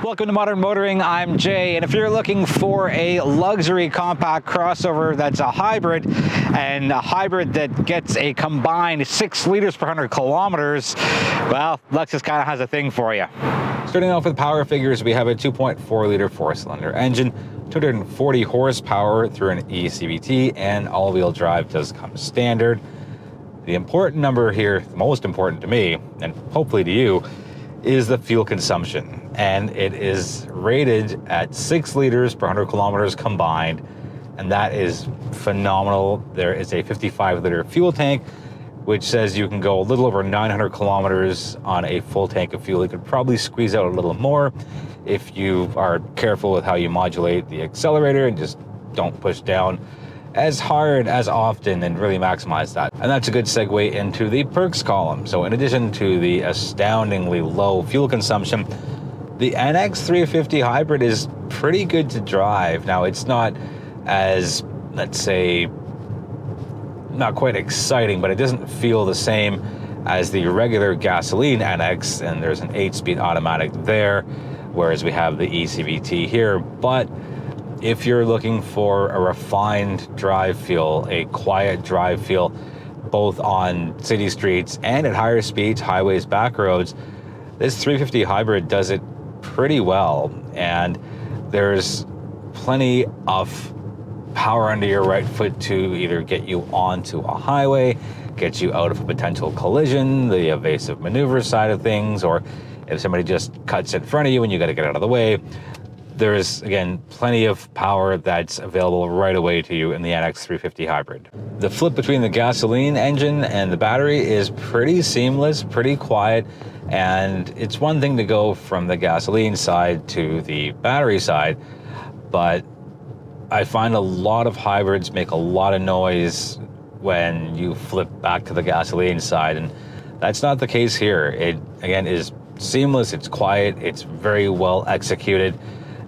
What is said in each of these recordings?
Welcome to Modern Motoring. I'm Jay, and if you're looking for a luxury compact crossover that's a hybrid, and a hybrid that gets a combined 6 liters per 100 kilometers, well, Lexus kind of has a thing for you. Starting off with power figures, we have a 2.4 liter 4-cylinder engine, 240 horsepower through an eCVT, and all-wheel drive does come standard. The important number here, the most important to me, and hopefully to you, is the fuel consumption, and it is rated at 6 liters per 100 kilometers combined, and that is phenomenal. There is a 55-liter fuel tank, which says you can go a little over 900 kilometers on a full tank of fuel. You could probably squeeze out a little more if you are careful with how you modulate the accelerator and just don't push down as hard as often and really maximize that. And that's a good segue into the perks column. So in addition to the astoundingly low fuel consumption, the NX 350 hybrid is pretty good to drive. Now, it's not as, let's say, not quite exciting, but it doesn't feel the same as the regular gasoline NX, and there's an 8-speed automatic there, whereas we have the eCVT here. But if you're looking for a refined drive feel, a quiet drive feel, both on city streets and at higher speeds, highways, back roads, this 350 hybrid does it pretty well. And there's plenty of power under your right foot to either get you onto a highway, get you out of a potential collision, the evasive maneuver side of things, or if somebody just cuts in front of you and you got to get out of the way. There's, again, plenty of power that's available right away to you in the NX 350 hybrid. The flip between the gasoline engine and the battery is pretty seamless, pretty quiet, and it's one thing to go from the gasoline side to the battery side, but I find a lot of hybrids make a lot of noise when you flip back to the gasoline side, and that's not the case here. It, again, is seamless, it's quiet, it's very well executed.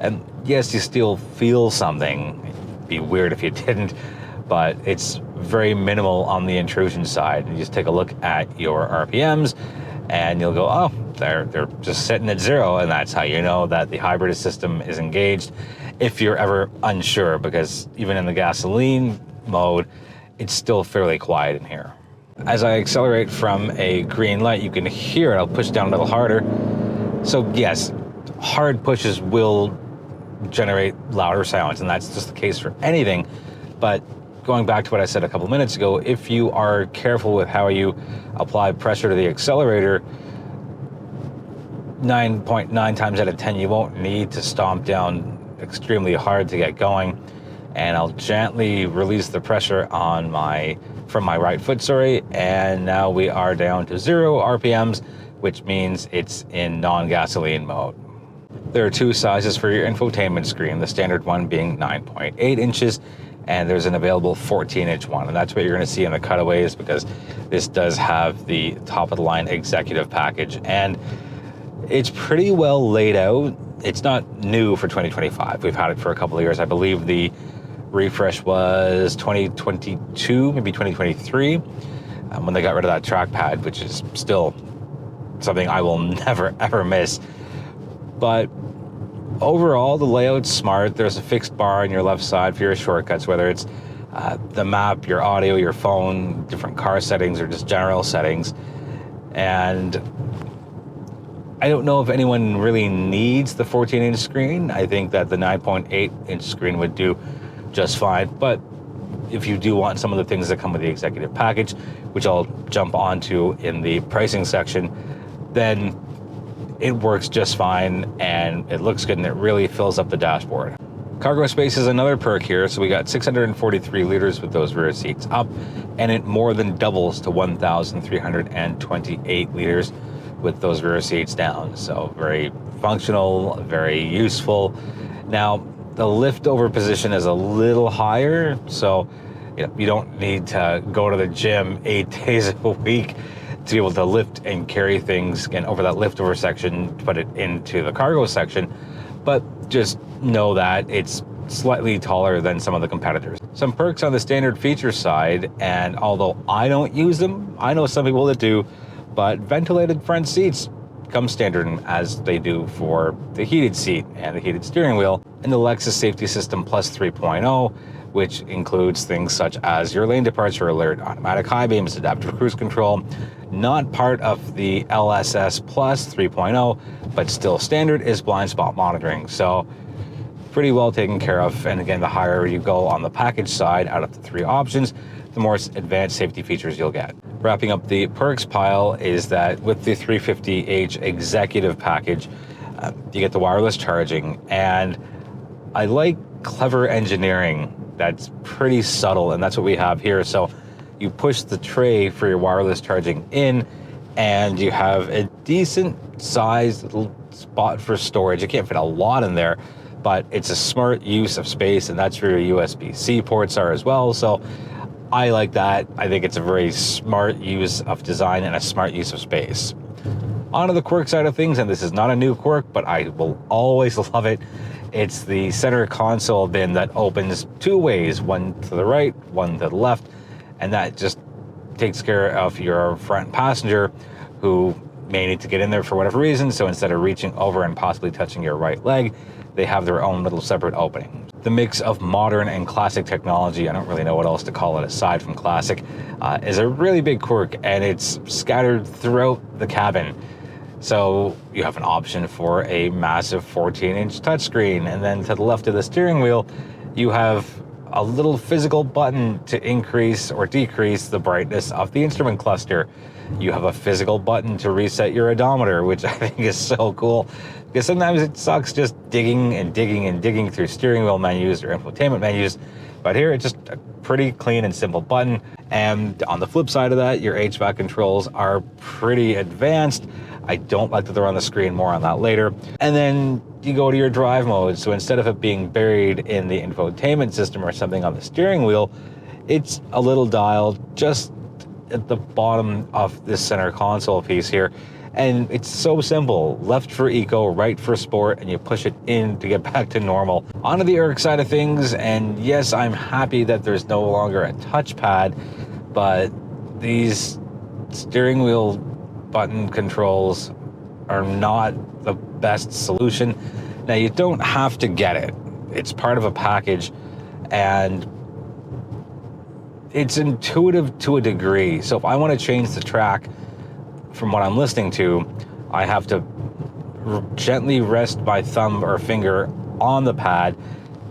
And yes, you still feel something. It'd be weird if you didn't, but it's very minimal on the intrusion side. You just take a look at your RPMs and you'll go, oh, they're just sitting at 0. And that's how you know that the hybrid system is engaged if you're ever unsure, because even in the gasoline mode, it's still fairly quiet in here. As I accelerate from a green light, you can hear it. I'll push down a little harder. So yes, hard pushes will generate louder sounds, and that's just the case for anything. But going back to what I said a couple minutes ago, if you are careful with how you apply pressure to the accelerator, 9.9 times out of 10 you won't need to stomp down extremely hard to get going. And I'll gently release the pressure on from my right foot, and now we are down to 0 RPMs, which means it's in non-gasoline mode. There are 2 sizes for your infotainment screen, the standard one being 9.8 inches, and there's an available 14-inch one, and that's what you're going to see in the cutaways, because this does have the top-of-the-line executive package, and it's pretty well laid out. It's not new for 2025. We've had it for a couple of years. I believe the refresh was 2022, maybe 2023, when they got rid of that trackpad, which is still something I will never, ever miss. But overall, the layout's smart. There's a fixed bar on your left side for your shortcuts, whether it's the map, your audio, your phone, different car settings, or just general settings. And I don't know if anyone really needs the 14-inch screen. I think that the 9.8-inch screen would do just fine. But if you do want some of the things that come with the executive package, which I'll jump onto in the pricing section, then it works just fine, and it looks good, and it really fills up the dashboard. Cargo space is another perk here, so we got 643 liters with those rear seats up, and it more than doubles to 1,328 liters with those rear seats down. So very functional, very useful. Now, the lift over position is a little higher, so you don't need to go to the gym 8 days a week to be able to lift and carry things and over that liftover section to put it into the cargo section. But just know that it's slightly taller than some of the competitors. Some perks on the standard feature side, and although I don't use them, I know some people that do, but ventilated front seats come standard as they do for the heated seat and the heated steering wheel in the Lexus Safety System Plus 3.0, which includes things such as your lane departure alert, automatic high beams, adaptive cruise control. Not part of the LSS Plus 3.0, but still standard, is blind spot monitoring. So pretty well taken care of. And again, the higher you go on the package side out of the 3 options, the more advanced safety features you'll get. Wrapping up the perks pile is that with the 350h executive package, you get the wireless charging, and I like clever engineering that's pretty subtle, and that's what we have here. So you push the tray for your wireless charging in, and you have a decent sized little spot for storage. You can't fit a lot in there, but it's a smart use of space, and that's where your USB-C ports are as well. So I like that. I think it's a very smart use of design and a smart use of space. Onto the Quirk side of things, and this is not a new Quirk, but I will always love it. It's the center console bin that opens 2 ways, one to the right, one to the left, and that just takes care of your front passenger who may need to get in there for whatever reason. So instead of reaching over and possibly touching your right leg, they have their own little separate opening. The mix of modern and classic technology, I don't really know what else to call it aside from classic, is a really big Quirk, and it's scattered throughout the cabin. So you have an option for a massive 14-inch touchscreen, and then to the left of the steering wheel, you have a little physical button to increase or decrease the brightness of the instrument cluster. You have a physical button to reset your odometer, which I think is so cool, because sometimes it sucks just digging and digging and digging through steering wheel menus or infotainment menus. But here it's just a pretty clean and simple button. And on the flip side of that, your HVAC controls are pretty advanced. I don't like that they're on the screen, more on that later. And then you go to your drive mode. So instead of it being buried in the infotainment system or something on the steering wheel, it's a little dial just at the bottom of this center console piece here. And it's so simple. Left for eco, right for sport, and you push it in to get back to normal. Onto the Irks side of things, and yes, I'm happy that there's no longer a touchpad, but these steering wheel button controls are not the best solution. Now, you don't have to get it. It's part of a package, and it's intuitive to a degree. So if I want to change the track from what I'm listening to, I have to gently rest my thumb or finger on the pad.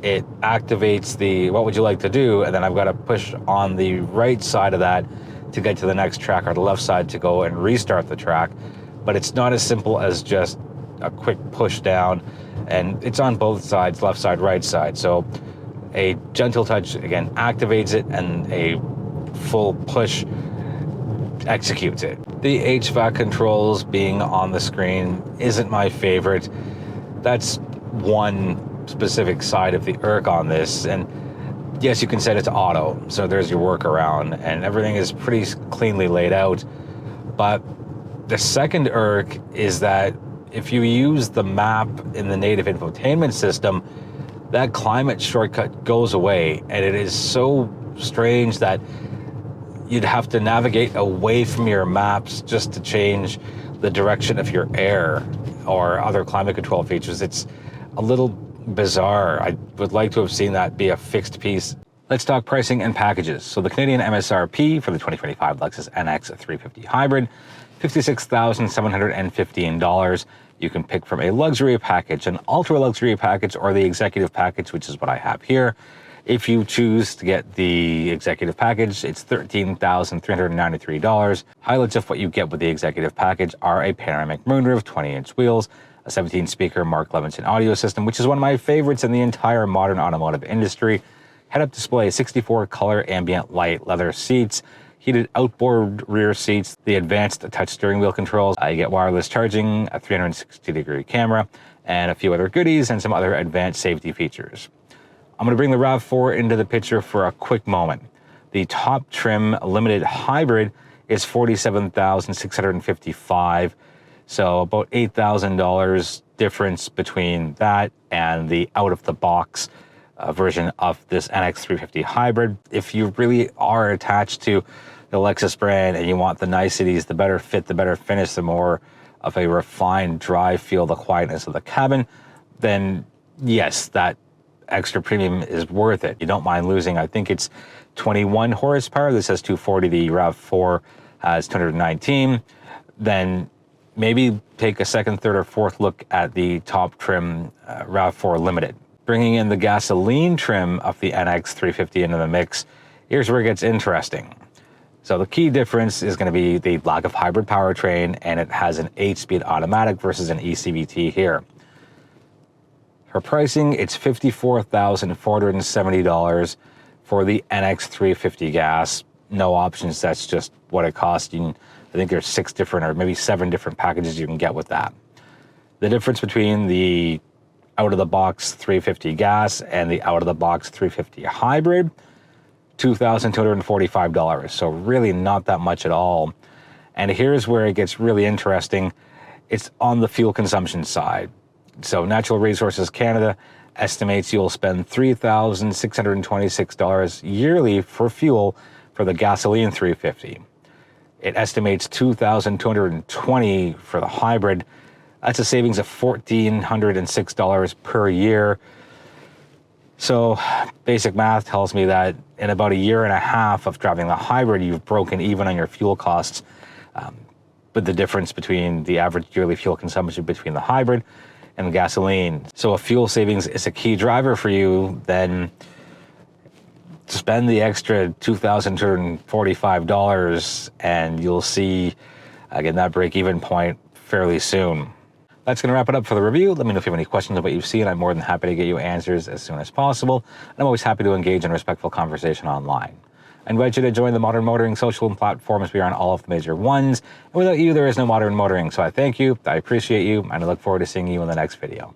It activates the what would you like to do, and then I've got to push on the right side of that to get to the next track, or the left side to go and restart the track. But it's not as simple as just a quick push down, and it's on both sides, left side, right side. So a gentle touch, again, activates it, and a full push executes it. The HVAC controls being on the screen isn't my favorite. That's one specific side of the Irk on this, and yes, you can set it to auto, so there's your workaround, and everything is pretty cleanly laid out. But the second Irk is that if you use the map in the native infotainment system, that climate shortcut goes away, and it is so strange that you'd have to navigate away from your maps just to change the direction of your air or other climate control features. It's a little bizarre. I would like to have seen that be a fixed piece. Let's talk pricing and packages. So the Canadian MSRP for the 2025 Lexus NX 350 Hybrid, $56,715. You can pick from a luxury package, an ultra luxury package, or the executive package, which is what I have here. If you choose to get the executive package, it's $13,393. Highlights of what you get with the executive package are a panoramic moonroof, 20-inch wheels, a 17-speaker Mark Levinson audio system, which is one of my favorites in the entire modern automotive industry, head-up display, 64-color ambient light, leather seats, heated outboard rear seats, the advanced touch steering wheel controls. You get wireless charging, a 360-degree camera, and a few other goodies and some other advanced safety features. I'm going to bring the RAV4 into the picture for a quick moment. The top trim limited hybrid is $47,655, so about $8,000 difference between that and the out-of-the-box version of this NX 350 Hybrid. If you really are attached to the Lexus brand and you want the niceties, the better fit, the better finish, the more of a refined drive feel, the quietness of the cabin, then yes, that extra premium is worth it. You don't mind losing, I think it's 21 horsepower. This has 240, the RAV4 has 219. Then maybe take a second, third, or fourth look at the top trim RAV4 Limited. Bringing in the gasoline trim of the NX 350 into the mix, here's where it gets interesting. So the key difference is going to be the lack of hybrid powertrain, and it has an 8-speed automatic versus an ECVT here. For pricing, it's $54,470 for the NX 350 gas. No options, that's just what it costs. I think there's 6 different or maybe 7 different packages you can get with that. The difference between the out-of-the-box 350 gas and the out-of-the-box 350 hybrid, $2,245. So really not that much at all. And here's where it gets really interesting. It's on the fuel consumption side. So Natural Resources Canada estimates you'll spend $3,626 yearly for fuel for the gasoline 350. It estimates $2,220 for the hybrid. That's a savings of $1,406 per year. So basic math tells me that in about a year and a half of driving the hybrid, you've broken even on your fuel costs. But the difference between the average yearly fuel consumption between the hybrid and gasoline. So if fuel savings is a key driver for you, then spend the extra $2,245 and you'll see, again, that break-even point fairly soon. That's going to wrap it up for the review. Let me know if you have any questions about what you've seen. I'm more than happy to get you answers as soon as possible. And I'm always happy to engage in respectful conversation online. I invite you to join the Modern Motoring social platforms. We are on all of the major ones. And without you, there is no Modern Motoring. So I thank you, I appreciate you, and I look forward to seeing you in the next video.